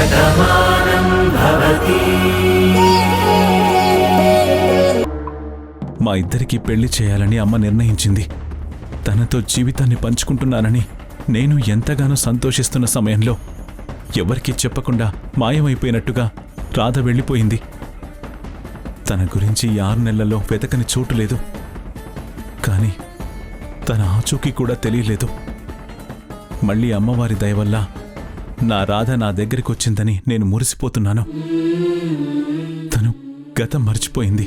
శతమానం భవతి. మా ఇద్దరికి పెళ్లి చేయాలని అమ్మ నిర్ణయించింది. తనతో జీవితాన్ని పంచుకుంటున్నానని నేను ఎంతగానో సంతోషిస్తున్న సమయంలో ఎవరికీ చెప్పకుండా మాయమైపోయినట్టుగా రాధ వెళ్ళిపోయింది. తన గురించి 6 నెలల్లో వెతకని చోటు లేదు. కానీ తన ఆచూకీ కూడా తెలియలేదు. మళ్ళీ అమ్మవారి దయ వల్ల నా రాధ నా దగ్గరికొచ్చిందని నేను మురిసిపోతున్నాను. తను గతం మర్చిపోయింది.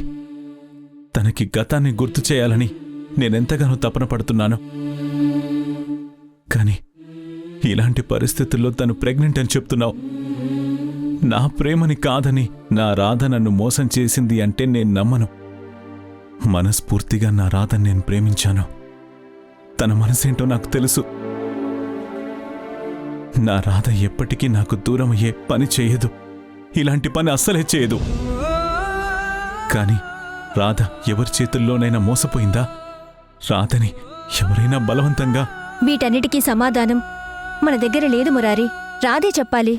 తనకి గతాన్ని గుర్తు చేయాలని నేనెంతగానో తపన పడుతున్నాను. కానీ ఇలాంటి పరిస్థితుల్లో తను ప్రెగ్నెంట్ అని చెప్తున్నావు. నా ప్రేమని కాదని నా రాధ నన్ను మోసం చేసింది అంటే నేను నమ్మను. మనస్ఫూర్తిగా నా రాధని నేను ప్రేమించాను. తన మనసేంటో నాకు తెలుసు. నా రాధ ఎప్పటికీ నాకు దూరమయ్యే పని చేయదు. ఇలాంటి పని అస్సలే చేయదు. కాని రాధ ఎవరి చేతుల్లోనైనా మోసపోయిందా? రాధని ఎవరైనా బలవంతంగా? వీటన్నిటికీ సమాధానం మన దగ్గర లేదు మురారి. రాధే చెప్పాలి.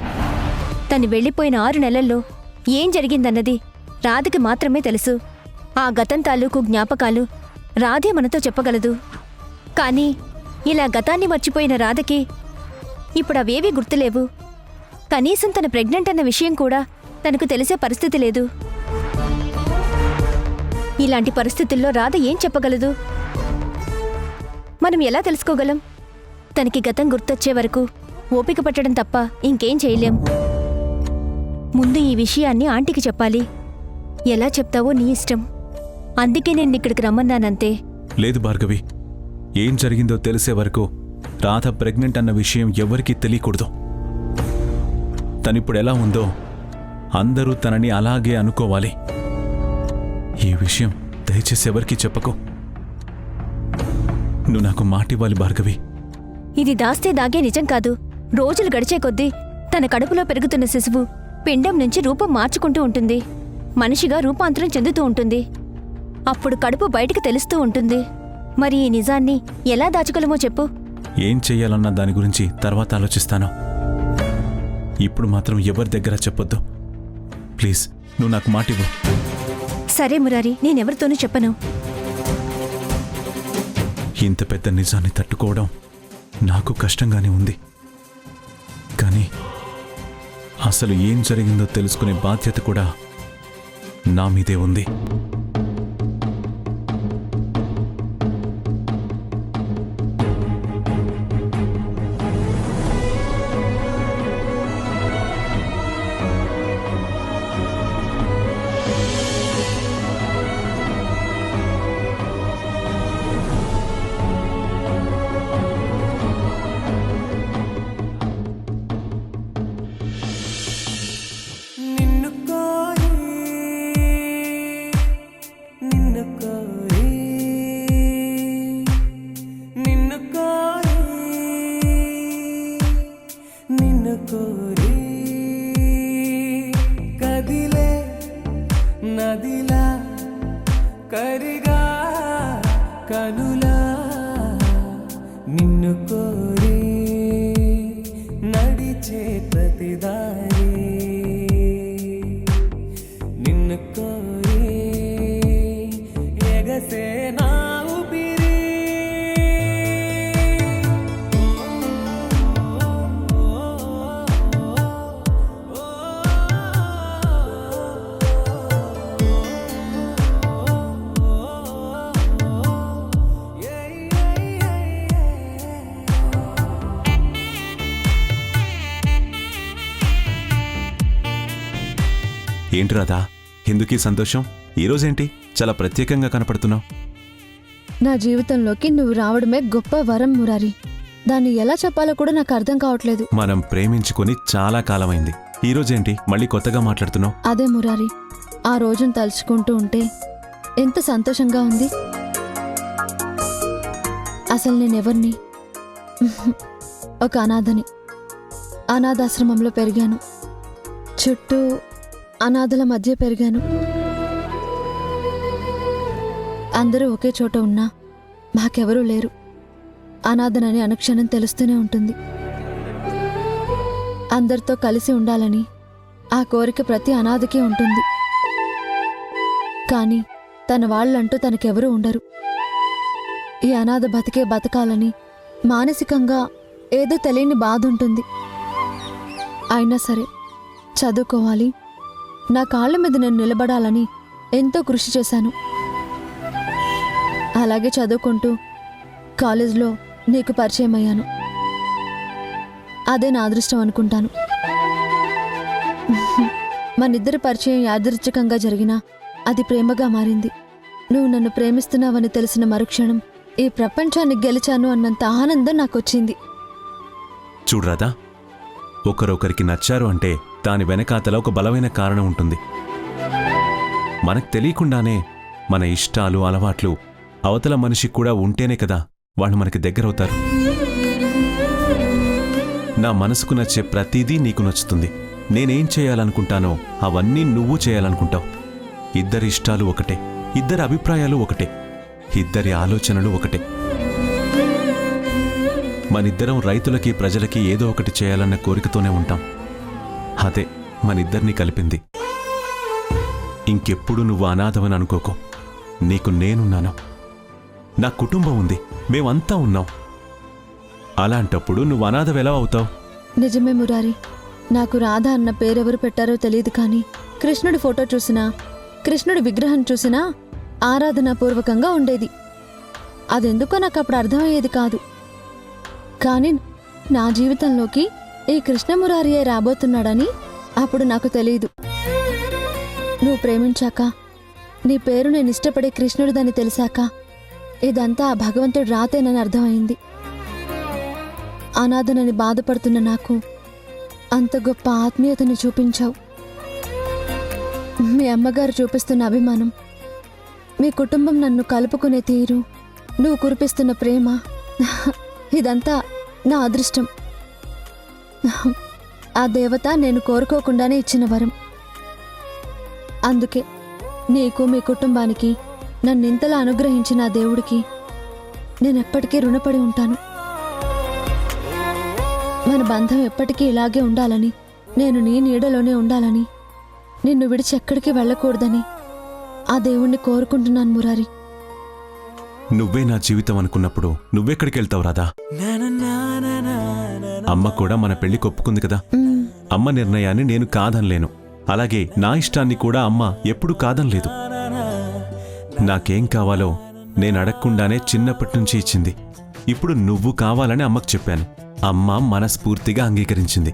తను వెళ్ళిపోయిన 6 నెలల్లో ఏం జరిగిందన్నది రాధకి మాత్రమే తెలుసు. ఆ గతం తాలూకు జ్ఞాపకాలు రాధే మనతో చెప్పగలదు. కానీ ఇలా గతాన్ని మర్చిపోయిన రాధకి ఇప్పుడు అవేవీ గుర్తులేవు. కనీసం తన ప్రెగ్నెంట్ అన్న విషయం కూడా తనకు తెలిసే పరిస్థితి లేదు. ఇలాంటి పరిస్థితుల్లో రాధ ఏం చెప్పగలదు? మనం ఎలా తెలుసుకోగలం? తనకి గతం గుర్తొచ్చే వరకు ఓపిక పట్టడం తప్ప ఇంకేం చేయలేం. ముందు ఈ విషయాన్ని ఆంటీకి చెప్పాలి. ఎలా చెప్తావో నీ ఇష్టం. అందుకే నేను ఇక్కడికి రమ్మన్నానంతే. లేదు భార్గవి, ఏం జరిగిందో తెలిసే వరకు రాధ ప్రెగ్నెంట్ అన్న విషయం ఎవరికీ తెలియకూడదు. తనిప్పుడు ఎలా ఉందో అందరూ తనని అలాగే అనుకోవాలి. ఈ విషయం దయచేసి ఎవరికీ చెప్పకు. నువ్వు నాకు మాటివ్వాలి భార్గవి. ఇది దాస్తే దాగే నిజం కాదు. రోజులు గడిచే కొద్దీ తన కడుపులో పెరుగుతున్న శిశువు పిండం నుంచి రూపం మార్చుకుంటూ ఉంటుంది. మనిషిగా రూపాంతరం చెందుతూ ఉంటుంది. అప్పుడు కడుపు బయటికి తెలుస్తూ ఉంటుంది. మరి ఈ నిజాన్ని ఎలా దాచగలమో చెప్పు. ఏం చెయ్యాలన్న దాని గురించి తర్వాత ఆలోచిస్తాను. ఇప్పుడు మాత్రం ఎవరి దగ్గర చెప్పొద్దు. ప్లీజ్, నువ్వు నాకు మాటివ్వు. సరే మురారి, నేనెవరితోనూ చెప్పను. ఇంత పెద్ద నిజాన్ని తట్టుకోవడం నాకు కష్టంగానే ఉంది. కానీ అసలు ఏం జరిగిందో తెలుసుకునే బాధ్యత కూడా నా మీదే ఉంది. నదిలా కరిగా కనులా నిన్ను కోరి నడిచే ప్రతిదారి నిన్ను కోరి ఎగసే నా ఊపిరి ఏంటి రాధా, ఎందుకీ సంతోషం? ఈరోజేంటి చాలా ప్రత్యేకంగా కనపడుతున్నావు? నా జీవితంలోకి నువ్వు రావడమే గొప్ప వరం మురారి. దాన్ని ఎలా చెప్పాలో కూడా నాకు అర్థం కావట్లేదు. మనం ప్రేమించుకొని చాలా కాలమైంది. ఈరోజేంటి మళ్ళీ కొత్తగా మాట్లాడుతున్నావు? అదే మురారి, ఆ రోజును తలుచుకుంటూ ఉంటే ఎంత సంతోషంగా ఉంది. అసలు నేనెవర్ని? ఒక అనాథని. అనాథాశ్రమంలో పెరిగాను. చుట్టూ అనాథల మధ్య పెరిగాను. అందరూ ఒకే చోట ఉన్నా మాకెవరూ లేరు. అనాథనని అనుక్షణం తెలుస్తూనే ఉంటుంది. అందరితో కలిసి ఉండాలని ఆ కోరిక ప్రతి అనాథకి ఉంటుంది. కానీ తన వాళ్ళంటూ తనకెవరూ ఉండరు. ఈ అనాథ బతకాలని మానసికంగా ఏదో తెలియని బాధ ఉంటుంది. అయినా సరే చదువుకోవాలి, నా కాళ్ళ మీద నేను నిలబడాలని ఎంతో కృషి చేశాను. అలాగే చదువుకుంటూ కాలేజ్లో నీకు పరిచయం అయ్యాను. అదే నా అదృష్టం అనుకుంటాను. మనిద్దరి పరిచయం యాదృచ్ఛికంగా జరిగినా అది ప్రేమగా మారింది. నువ్వు నన్ను ప్రేమిస్తున్నావని తెలిసిన మరుక్షణం ఈ ప్రపంచాన్ని గెలిచాను అన్నంత ఆనందం నాకొచ్చింది. చూడు రాధా, ఒకరొకరికి నచ్చారు అంటే దాని వెనకాతల ఒక బలమైన కారణం ఉంటుంది. మనకు తెలియకుండానే మన ఇష్టాలు, అలవాట్లు అవతల మనిషికి కూడా ఉంటేనే కదా వాళ్ళు మనకి దగ్గరవుతారు. నా మనసుకు నచ్చే ప్రతిదీ నీకు నచ్చుతుంది. నేనేం చేయాలనుకుంటానో అవన్నీ నువ్వు చేయాలనుకుంటావు. ఇద్దరి ఇష్టాలు ఒకటే, ఇద్దరి అభిప్రాయాలు ఒకటే, ఇద్దరి ఆలోచనలు ఒకటే. మనిద్దరం రైతులకి, ప్రజలకి ఏదో ఒకటి చేయాలన్న కోరికతోనే ఉంటాం. అదే మనిద్దరినీ కలిపింది. ఇంకెప్పుడు నువ్వు అనాథవని అనుకోకు. నీకు నేనున్నాను, నా కుటుంబం ఉంది, మేమంతా ఉన్నాం. అలాంటప్పుడు నువ్వు అనాథవెలా అవుతావు? నిజమే మురారి, నాకు రాధ అన్న పేరెవరు పెట్టారో తెలియదు, కానీ కృష్ణుడి ఫోటో చూసినా, కృష్ణుడి విగ్రహం చూసినా ఆరాధనాపూర్వకంగా ఉండేది. అదెందుకో నాకు అప్పుడు అర్థమయ్యేది కాదు. కానీ నా జీవితంలోకి ఈ కృష్ణమురారియే రాబోతున్నాడని అప్పుడు నాకు తెలియదు. నువ్వు ప్రేమించాక, నీ పేరు నేను ఇష్టపడే కృష్ణుడిదని తెలిసాక ఇదంతా ఆ భగవంతుడు రాతేనని అర్థమైంది. అనాథనని బాధపడుతున్న నాకు అంత గొప్ప ఆత్మీయతను చూపించావు. మీ అమ్మగారు చూపిస్తున్న అభిమానం, మీ కుటుంబం నన్ను కలుపుకునే తీరు, నువ్వు కురిపిస్తున్న ప్రేమ, ఇదంతా నా అదృష్టం. ఆ దేవత నేను కోరుకోకుండానే ఇచ్చిన వరం. అందుకే నీకు, మీ కుటుంబానికి నన్నింతలా అనుగ్రహించిన ఆ దేవుడికి నేనెప్పటికీ రుణపడి ఉంటాను. మన బంధం ఎప్పటికీ ఇలాగే ఉండాలని, నేను నీ నీడలోనే ఉండాలని, నిన్ను విడిచి ఎక్కడికి వెళ్ళకూడదని ఆ దేవుణ్ణి కోరుకుంటున్నాను మురారి. నువ్వే నా జీవితం అనుకున్నప్పుడు నువ్వెక్కడికి వెళ్తావు రాధా? అమ్మ కూడా మన పెళ్లి ఒప్పుకుంది కదా. అమ్మ నిర్ణయాన్ని నేను కాదనలేను. అలాగే నా ఇష్టాన్ని కూడా అమ్మ ఎప్పుడూ కాదనలేదు. నాకేం కావాలో నేను అడగకుండానే చిన్నప్పటి నుంచి ఇచ్చింది. ఇప్పుడు నువ్వు కావాలని అమ్మకు చెప్పాను. అమ్మ మనస్ఫూర్తిగా అంగీకరించింది.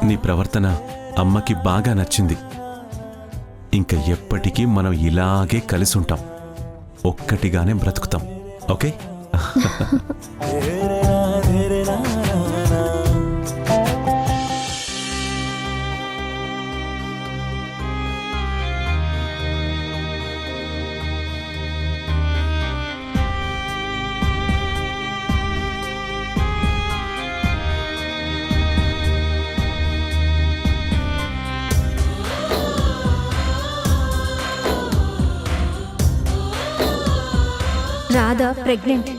నీ ప్రవర్తన అమ్మకి బాగా నచ్చింది. ఇంక ఎప్పటికీ మనం ఇలాగే కలిసి ఉంటాం, ఒక్కటిగానే బ్రతుకుతాం. ఓకే? రాధ ప్రెగ్నెంట్.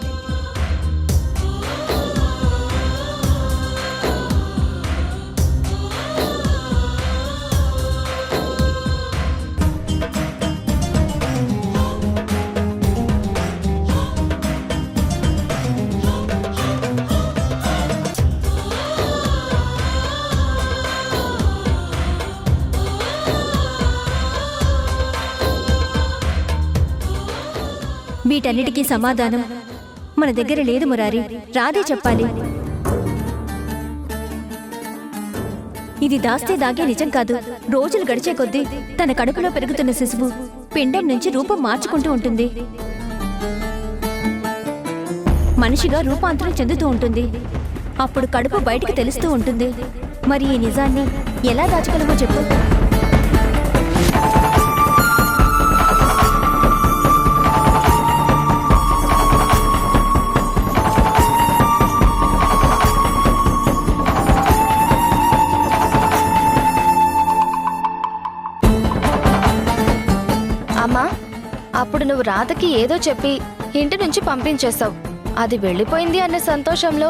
వీటన్నిటికీ సమాధానం మన దగ్గర లేదు మురారి, రాధే చెప్పాలి. ఇది దాస్తే దాగే నిజం కాదు. రోజులు గడిచే కొద్దీ తన కడుపులో పెరుగుతున్న శిశువు పిండం నుంచి రూపం మార్చుకుంటూ ఉంటుంది. మనిషిగా రూపాంతరం చెందుతూ ఉంటుంది. అప్పుడు కడుపు బయటికి తెలుస్తూ ఉంటుంది. మరి ఈ నిజాన్ని ఎలా దాచగలమో చెప్పు. అమ్మా, అప్పుడు నువ్వు రాధకి ఏదో చెప్పి ఇంటి నుంచి పంపించేశావు. అది వెళ్ళిపోయింది అనే సంతోషంలో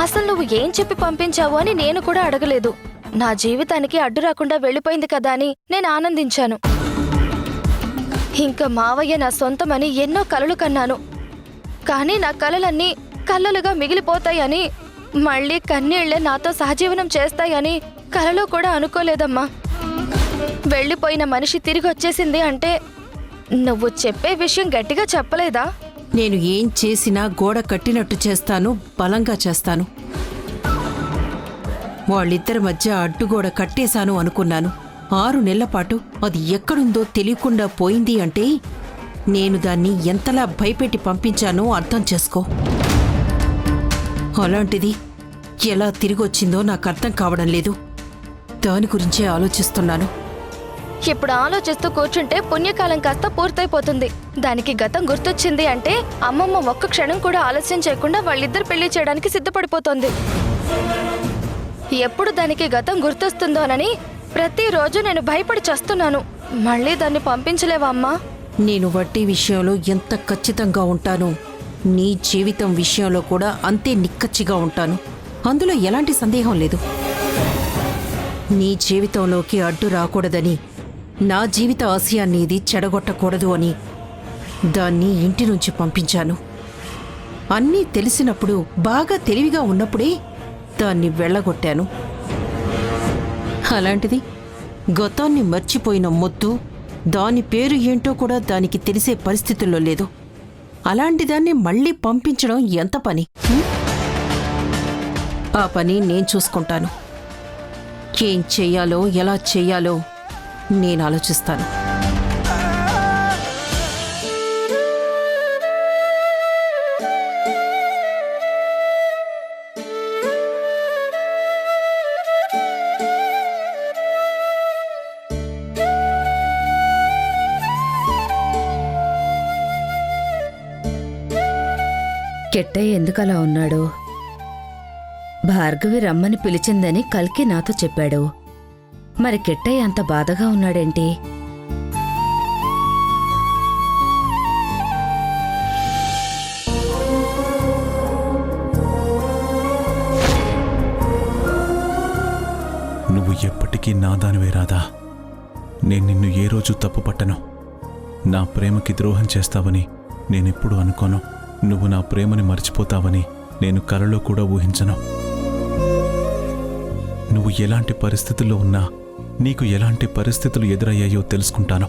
అసలు నువ్వు ఏం చెప్పి పంపించావు అని నేను కూడా అడగలేదు. నా జీవితానికి అడ్డు రాకుండా వెళ్ళిపోయింది కదా అని నేను ఆనందించాను. ఇంకా మావయ్య నా సొంతమని ఎన్నో కలలు కన్నాను. కానీ నా కలలన్నీ కలలుగా మిగిలిపోతాయని, మళ్ళీ కన్నీళ్లే నాతో సహజీవనం చేస్తాయని కలలో కూడా అనుకోలేదమ్మా. వెళ్ళిపోయిన మనిషి తిరిగి వచ్చేసింది అంటే నువ్వు చెప్పే విషయం గట్టిగా చెప్పలేదా? నేను ఏం చేసినా గోడ కట్టినట్టు చేస్తాను, బలంగా చేస్తాను. వాళ్ళిద్దరి మధ్య అడ్డుగోడ కట్టేశాను అనుకున్నాను. 6 నెలల పాటు అది ఎక్కడుందో తెలియకుండా పోయింది అంటే నేను దాన్ని ఎంతలా భయపెట్టి పంపించానో అర్థం చేసుకో. అలాంటిది ఎలా తిరిగొచ్చిందో నాకు అర్థం కావడం లేదు. దాని గురించే ఆలోచిస్తున్నాను. ఇప్పుడు ఆలోచిస్తూ కూర్చుంటే పుణ్యకాలం కాస్త పూర్తయిపోతుంది. దానికి గతం గుర్తొచ్చింది అంటే అమ్మమ్మ ఒక్క క్షణం కూడా ఆలస్యం చేయకుండా వాళ్ళిద్దరు పెళ్లి చేయడానికి సిద్ధపడిపోతుంది. ఎప్పుడు దానికి గతం గుర్తొస్తుందోనని ప్రతిరోజు నేను భయపడి చస్తున్నాను. మళ్ళీ దాన్ని పంపించలేవా అమ్మా? నేను వడ్డీ విషయంలో ఎంత ఖచ్చితంగా ఉంటానో నీ జీవితం విషయంలో కూడా అంతే నిక్కచ్చిగా ఉంటాను. అందులో ఎలాంటి సందేహం లేదు. నీ జీవితంలోకి అడ్డు రాకూడదని, నా జీవిత ఆశయాన్ని ఇది చెడగొట్టకూడదు అని దాన్ని ఇంటి నుంచి పంపించాను. అన్నీ తెలిసినప్పుడు, బాగా తెలివిగా ఉన్నప్పుడే దాన్ని వెళ్ళగొట్టాను. అలాంటిది గతాన్ని మర్చిపోయిన మొద్దు దాని పేరు ఏంటో కూడా దానికి తెలిసే పరిస్థితుల్లో లేదు. అలాంటి దాన్ని మళ్ళీ పంపించడం ఎంత పని? ఆ పని నేను చూసుకుంటాను. ఏం చెయ్యాలో, ఎలా చెయ్యాలో నేను ఆలోచిస్తాను. కెట్టయ్య ఎందుకలా ఉన్నాడు? భార్గవి రమ్మని పిలిచిందని కల్కి నాతో చెప్పాడు. మరి కెట్టయ్య అంత బాధగా ఉన్నాడేంటి? నువ్వు ఎప్పటికీ నా దానివే రాధా. నేను నిన్ను ఏ రోజు తప్పు పట్టను. నా ప్రేమకి ద్రోహం చేస్తావని నేనెప్పుడు అనుకోను. నువ్వు నా ప్రేమని మర్చిపోతావని నేను కలలో కూడా ఊహించను. నువ్వు ఎలాంటి పరిస్థితుల్లో ఉన్నా, నీకు ఎలాంటి పరిస్థితులు ఎదురయ్యాయో తెలుసుకుంటాను.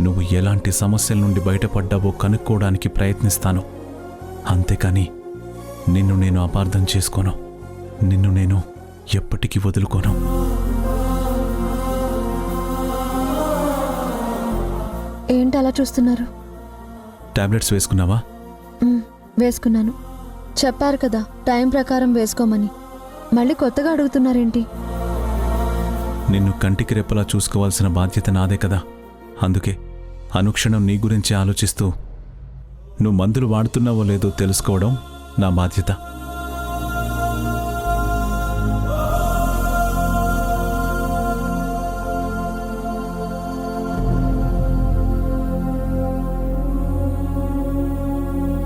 నువ్వు ఎలాంటి సమస్యల నుండి బయటపడ్డావో కనుక్కోవడానికి ప్రయత్నిస్తాను. అంతేకాని నిన్ను నేను అపార్థం చేసుకోను. నిన్ను నేను ఎప్పటికీ వదులుకోను. ఏంటి అలా చూస్తున్నారు? టాబ్లెట్స్ వేసుకున్నావా? వేసుకున్నాను. చెప్పారు కదా టైం ప్రకారం వేసుకోమని. మళ్ళీ కొత్తగా అడుగుతున్నారేంటి? నిన్ను కంటికి రెప్పలా చూసుకోవాల్సిన బాధ్యత నాదే కదా. అందుకే అనుక్షణం నీ గురించి ఆలోచిస్తూ నువ్వు మందులు వాడుతున్నావో లేదో తెలుసుకోవడం నా బాధ్యత.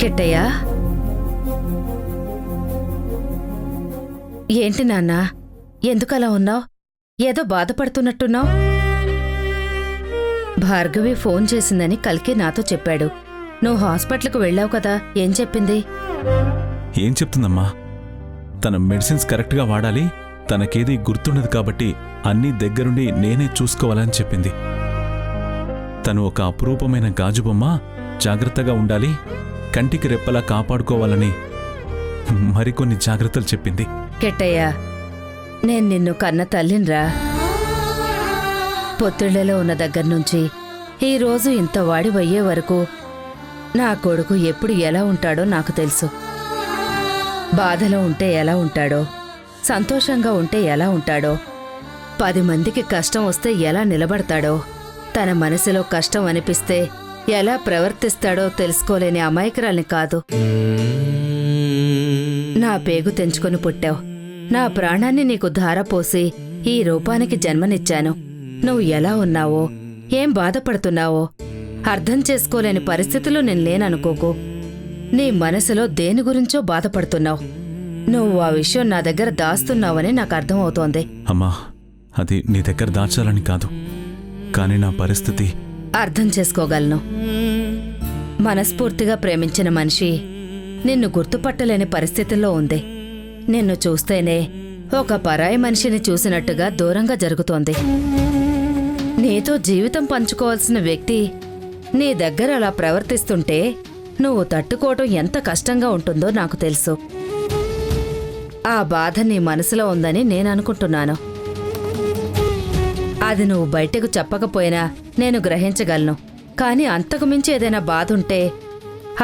కెట్టయ్యా, ఏంటి నాన్న, ఎందుకలా ఉన్నావు? ఏదో బాధపడుతున్నట్టున్నావు. భార్గవి ఫోన్ చేసిందని కల్కి నాతో చెప్పాడు. నువ్వు హాస్పిటల్కి వెళ్ళావు కదా, ఏం చెప్పింది? ఏం చెప్తుందమ్మా? తన మెడిసిన్స్ కరెక్ట్గా వాడాలి, తనకేది గుర్తుండదు కాబట్టి అన్నీ దగ్గరుండి నేనే చూసుకోవాలని చెప్పింది. తను ఒక అపురూపమైన గాజుబొమ్మ, జాగ్రత్తగా ఉండాలి, కంటికి రెప్పలా కాపాడుకోవాలని మరికొన్ని జాగ్రత్తలు చెప్పింది. కెట్టయ్యా, నేను నిన్ను కన్న తల్లిన్రా. పొత్తిళ్లలో ఉన్న దగ్గర్నుంచి ఈరోజు ఇంత వాడివయ్యే వరకు నా కొడుకు ఎప్పుడు ఎలా ఉంటాడో నాకు తెలుసు. బాధలో ఉంటే ఎలా ఉంటాడో, సంతోషంగా ఉంటే ఎలా ఉంటాడో, 10 మందికి కష్టం వస్తే ఎలా నిలబడతాడో, తన మనసులో కష్టం అనిపిస్తే ఎలా ప్రవర్తిస్తాడో తెలుసుకోలేని అమాయకురాల్ని కాదు. నా పేగు తెంచుకొని పుట్టావు. నా ప్రాణాన్ని నీకు ధారపోసి ఈ రూపానికి జన్మనిచ్చాను. నువ్వు ఎలా ఉన్నావో, ఏం బాధపడుతున్నావో అర్థం చేసుకోలేని పరిస్థితుల్లో నేను లేననుకోకు. నీ మనసులో దేని గురించో బాధపడుతున్నావు. నువ్వు ఆ విషయం నా దగ్గర దాస్తున్నావని నాకు అర్థమవుతోంది. అమ్మా, అది నీ దగ్గర దాచాలని కాదు, కానీ నా పరిస్థితి. అర్థం చేసుకోగలను. మనస్ఫూర్తిగా ప్రేమించిన మనిషి నిన్ను గుర్తుపట్టలేని పరిస్థితుల్లో ఉంది. నిన్ను చూస్తేనే ఒక పరాయి మనిషిని చూసినట్టుగా దూరంగా జరుగుతోంది. నీతో జీవితం పంచుకోవాల్సిన వ్యక్తి నీ దగ్గర అలా ప్రవర్తిస్తుంటే నువ్వు తట్టుకోవటం ఎంత కష్టంగా ఉంటుందో నాకు తెలుసు. ఆ బాధ నీ మనసులో ఉందని నేను అనుకుంటున్నాను. అది నువ్వు బయటకు చెప్పకపోయినా నేను గ్రహించగలను. కానీ అంతకు మించి ఏదైనా బాధ ఉంటే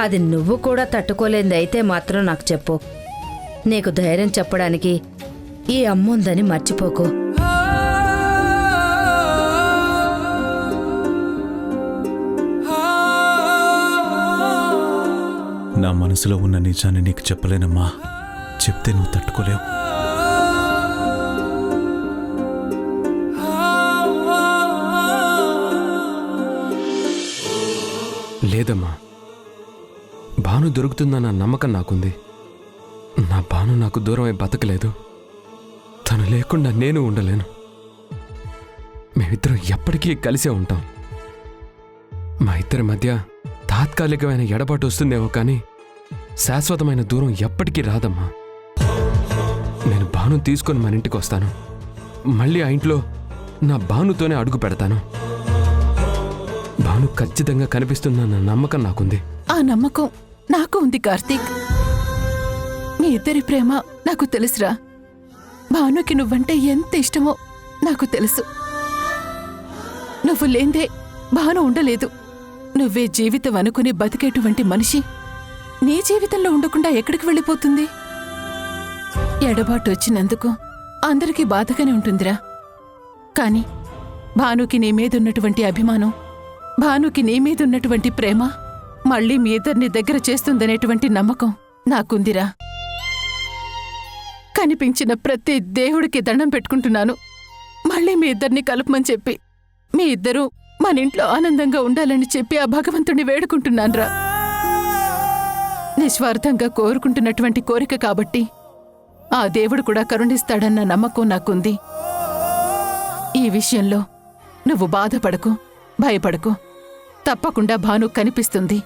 అది నువ్వు కూడా తట్టుకోలేనిది అయితే మాత్రం నాకు చెప్పు. నీకు ధైర్యం చెప్పడానికి ఈ అమ్ముందని మర్చిపోకు. నా మనసులో ఉన్న నిజాన్ని నీకు చెప్పలేనమ్మా. చెప్తే నువ్వు తట్టుకోలేవు. లేదమ్మా, భాను దొరుకుతుందన్న నమ్మకం నాకుంది. నా భాను నాకు దూరమై బతకలేదు. తను లేకుండా నేను ఉండలేను. మేమిద్దరం ఎప్పటికీ కలిసే ఉంటాం. మా ఇద్దరి మధ్య తాత్కాలికమైన ఎడబాటు వస్తుందేమో కానీ శాశ్వతమైన దూరం ఎప్పటికీ రాదమ్మా. నేను భాను తీసుకొని మన ఇంటికి వస్తాను. మళ్ళీ ఆ ఇంట్లో నా భానుతోనే అడుగు పెడతాను. భాను ఖచ్చితంగా కనిపిస్తుందన్న నమ్మకం నాకుంది. ఆ నమ్మకం నాకు ఉంది కార్తీక్. మీ ఇద్దరి ప్రేమ నాకు తెలుసురా. భానుకి నువ్వంటే ఎంత ఇష్టమో నాకు తెలుసు. నువ్వు లేందే భాను ఉండలేదు. నువ్వే జీవితం అనుకుని బతికేటువంటి మనిషి నీ జీవితంలో ఉండకుండా ఎక్కడికి వెళ్ళిపోతుంది? ఎడబాటు వచ్చినందుకు అందరికీ బాధగానే ఉంటుందిరా. కాని భానుకి నీ మీదున్నటువంటి అభిమానం, భానుకి నీ మీదున్నటువంటి ప్రేమ మళ్ళీ మీ ఇద్దరిని దగ్గర చేస్తుందనేటువంటి నమ్మకం నాకుందిరా. కనిపించిన ప్రతి దేవుడికి దండం పెట్టుకుంటున్నాను. మళ్ళీ మీ ఇద్దరిని కలుపమని చెప్పి, మీ ఇద్దరూ మన ఇంట్లో ఆనందంగా ఉండాలని చెప్పి ఆ భగవంతుణ్ణి వేడుకుంటున్నాన్రా. నిస్వార్థంగా కోరుకుంటున్నటువంటి కోరిక కాబట్టి ఆ దేవుడు కూడా కరుణిస్తాడన్న నమ్మకం నాకుంది. ఈ విషయంలో నువ్వు బాధపడకు, భయపడకు. తప్పకుండా భాను కనిపిస్తుంది.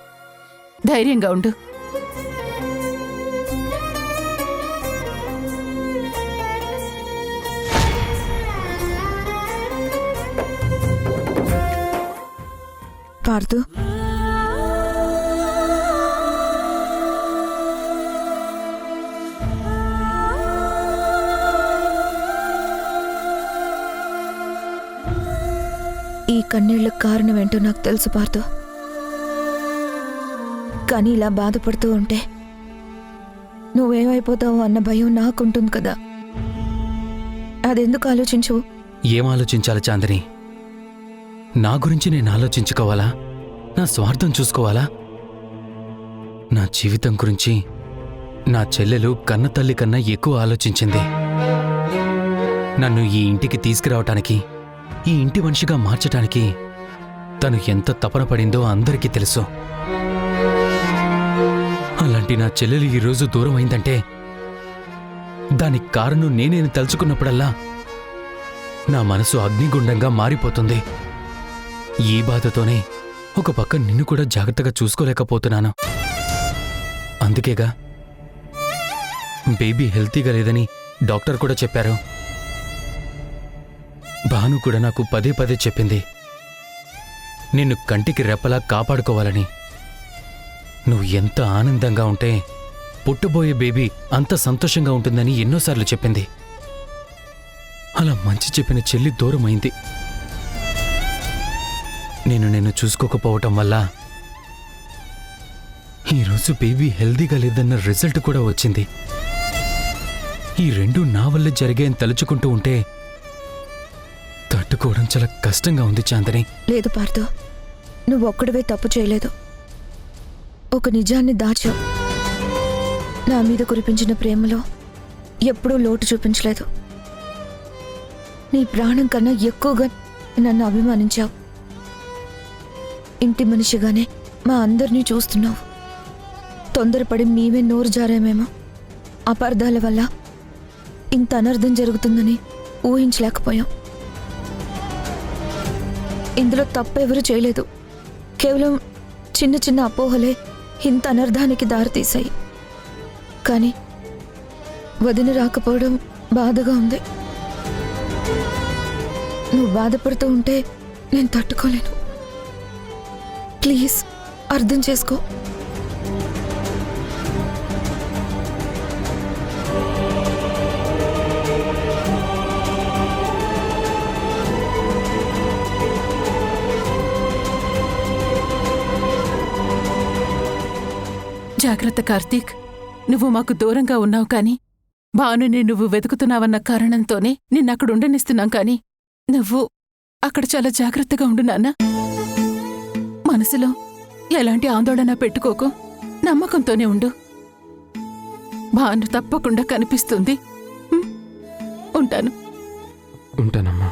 ధైర్యంగా ఉండు. పార్థు, ఈ కన్నీళ్లకు కారణం ఏంటో నాకు తెలుసు పార్థు. కానీ ఇలా బాధపడుతూ ఉంటే నువ్వేమైపోతావు అన్న భయం నాకుంటుంది కదా. అదెందుకు ఆలోచించు? ఏం ఆలోచించాలి చాందిని? నా గురించి నేను ఆలోచించుకోవాలా? నా స్వార్థం చూసుకోవాలా? నా జీవితం గురించి నా చెల్లెలు కన్న తల్లి కన్నా ఎక్కువ ఆలోచించింది. నన్ను ఈ ఇంటికి తీసుకురావటానికి, ఈ ఇంటి మనిషిగా మార్చటానికి తను ఎంత తపన పడిందో అందరికీ తెలుసు. అలాంటి నా చెల్లెలు ఈరోజు దూరం అయిందంటే దానికి కారణం నేనేని తలుచుకున్నప్పుడల్లా నా మనసు అగ్నిగుండంగా మారిపోతుంది. ఈ బాధతోనే ఒక పక్క నిన్ను కూడా జాగ్రత్తగా చూసుకోలేకపోతున్నాను. అందుకేగా బేబీ హెల్తీగా లేదని డాక్టర్ కూడా చెప్పారు. భాను కూడా నాకు పదే పదే చెప్పింది, నిన్ను కంటికి రెప్పలా కాపాడుకోవాలని. నువ్వు ఎంత ఆనందంగా ఉంటే పుట్టబోయే బేబీ అంత సంతోషంగా ఉంటుందని ఎన్నోసార్లు చెప్పింది. అలా మంచి చెప్పిన చెల్లి దూరమైంది. నేను చూసుకోకపోవటం వల్ల ఈరోజు బేబీ హెల్దీగా లేదన్న రిజల్ట్ కూడా వచ్చింది. ఈ రెండు నా వల్ల జరిగాయని తలుచుకుంటూ ఉంటే తట్టుకోవడం చాలా కష్టంగా ఉంది చాందని. లేదు పార్థు, నువ్వు ఒక్కడివే తప్పు చేయలేదు. ఒక నిజాన్ని దాచావు. నా మీద కురిపించిన ప్రేమలో ఎప్పుడూ లోటు చూపించలేదు. నీ ప్రాణం కన్నా ఎక్కువగా నన్ను అభిమానించావు. ఇంటి మనిషిగానే మా అందరినీ చూస్తున్నావు. తొందరపడి మేమే నోరు జారామేమో అపార్థాల వల్ల ఇంత అనర్థం జరుగుతుందని ఊహించలేకపోయాం. ఇందులో తప్పెవరూ చేయలేదు. కేవలం చిన్న చిన్న అపోహలే ఇంత అనర్థానికి దారితీశాయి. కానీ వదిన రాకపోవడం బాధగా ఉంది. నువ్వు బాధపడుతూ ఉంటే నేను తట్టుకోలేను. ప్లీజ్ అర్థం చేసుకో. జాగ్రత్త కార్తీక్. నువ్వు మాకు దూరంగా ఉన్నావు కాని భానుని నువ్వు వెతుకుతున్నావన్న కారణంతోనే నిన్నక్కడ ఉండనిస్తున్నాం కాని నువ్వు అక్కడ చాలా జాగ్రత్తగా ఉండు నాన్న. మనసులో ఎలాంటి ఆందోళన పెట్టుకోకు. నమ్మకంతోనే ఉండు. భాను తప్పకుండా కనిపిస్తుంది. ఉంటాను. ఉంటానమ్మా.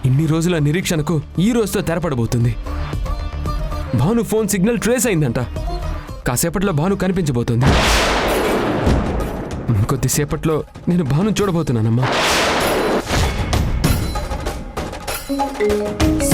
ఇన్ని రోజుల నిరీక్షణకు ఈ రోజుతో తెరపడబోతుంది. భాను ఫోన్ సిగ్నల్ ట్రేస్ అయిందంట. కాసేపట్లో భాను కనిపించబోతుంది. కొద్దిసేపట్లో నేను భాను చూడబోతున్నానమ్మా. స